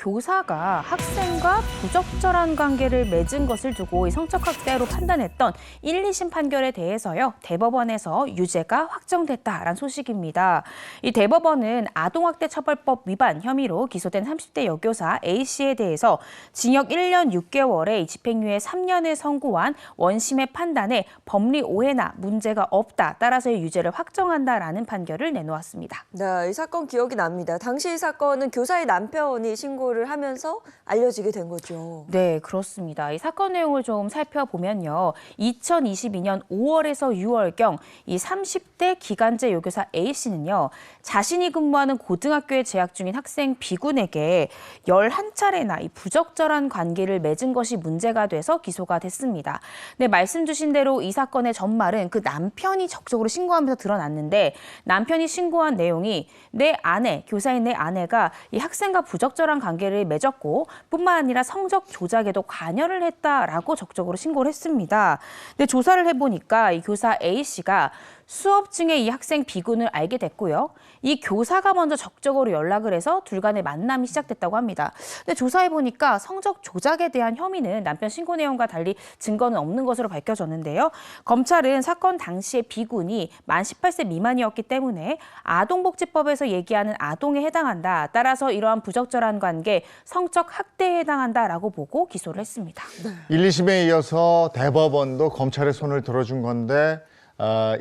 교사가 학생과 부적절한 관계를 맺은 것을 두고 성적 학대로 판단했던 1, 2심 판결에 대해서요. 대법원에서 유죄가 확정됐다라는 소식입니다. 이 대법원은 아동학대처벌법 위반 혐의로 기소된 30대 여교사 A씨에 대해서 징역 1년 6개월에 집행유예 3년을 선고한 원심의 판단에 법리 오해나 문제가 없다. 따라서의 유죄를 확정한다라는 판결을 내놓았습니다. 네, 이 사건 기억이 납니다. 당시 이 사건은 교사의 남편이 신고를 하면서 알려지게 된 거죠. 네, 그렇습니다. 이 사건 내용을 좀 살펴보면요. 2022년 5월에서 6월경 이 30대 기간제 요교사 A씨는요. 자신이 근무하는 고등학교에 재학 중인 학생 B군에게 11차례나 이 부적절한 관계를 맺은 것이 문제가 돼서 기소가 됐습니다. 네, 말씀 주신 대로 이 사건의 전말은 그 남편이 적극적으로 신고하면서 드러났는데 남편이 신고한 내용이 내 아내, 교사인 내 아내가 이 학생과 부적절한 관계를 맺었고 뿐만 아니라 성적 조작에도 관여를 했다라고 적극적으로 신고를 했습니다. 근데 조사를 해보니까 이 교사 A씨가 수업 중에 이 학생 B군을 알게 됐고요. 이 교사가 먼저 적극적으로 연락을 해서 둘 간의 만남이 시작됐다고 합니다. 근데 조사해보니까 성적 조작에 대한 혐의는 남편 신고 내용과 달리 증거는 없는 것으로 밝혀졌는데요. 검찰은 사건 당시에 B군이 만 18세 미만이었기 때문에 아동복지법에서 얘기하는 아동에 해당한다. 따라서 이러한 부적절한 관계, 성적 학대에 해당한다라고 보고 기소를 했습니다. 1, 2심에 이어서 대법원도 검찰의 손을 들어준 건데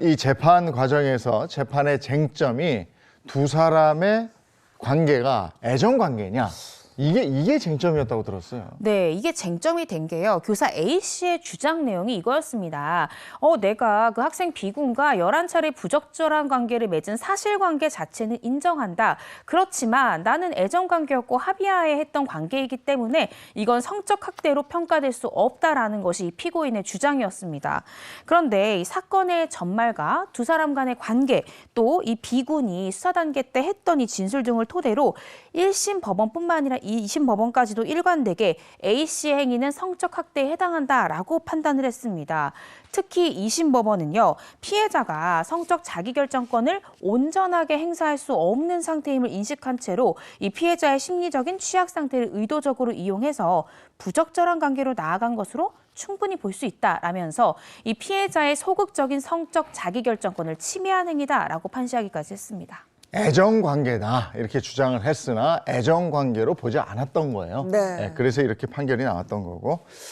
이 재판 과정에서 재판의 쟁점이 두 사람의 관계가 애정 관계냐 이게 쟁점이었다고 들었어요. 네, 이게 쟁점이 된 게요. 교사 A씨의 주장 내용이 이거였습니다. 내가 그 학생 B군과 11차례 부적절한 관계를 맺은 사실관계 자체는 인정한다. 그렇지만 나는 애정관계였고 합의하에 했던 관계이기 때문에 이건 성적 학대로 평가될 수 없다라는 것이 피고인의 주장이었습니다. 그런데 이 사건의 전말과 두 사람 간의 관계, 또 이 B군이 수사 단계 때 했던 이 진술 등을 토대로 1심 법원뿐만 아니라 2심 법원까지도 일관되게 A씨의 행위는 성적 학대에 해당한다라고 판단을 했습니다. 특히 2심 법원은요. 피해자가 성적 자기결정권을 온전하게 행사할 수 없는 상태임을 인식한 채로 이 피해자의 심리적인 취약 상태를 의도적으로 이용해서 부적절한 관계로 나아간 것으로 충분히 볼 수 있다라면서 이 피해자의 소극적인 성적 자기결정권을 침해한 행위다라고 판시하기까지 했습니다. 애정관계다 이렇게 주장을 했으나 애정관계로 보지 않았던 거예요. 네. 그래서 이렇게 판결이 나왔던 거고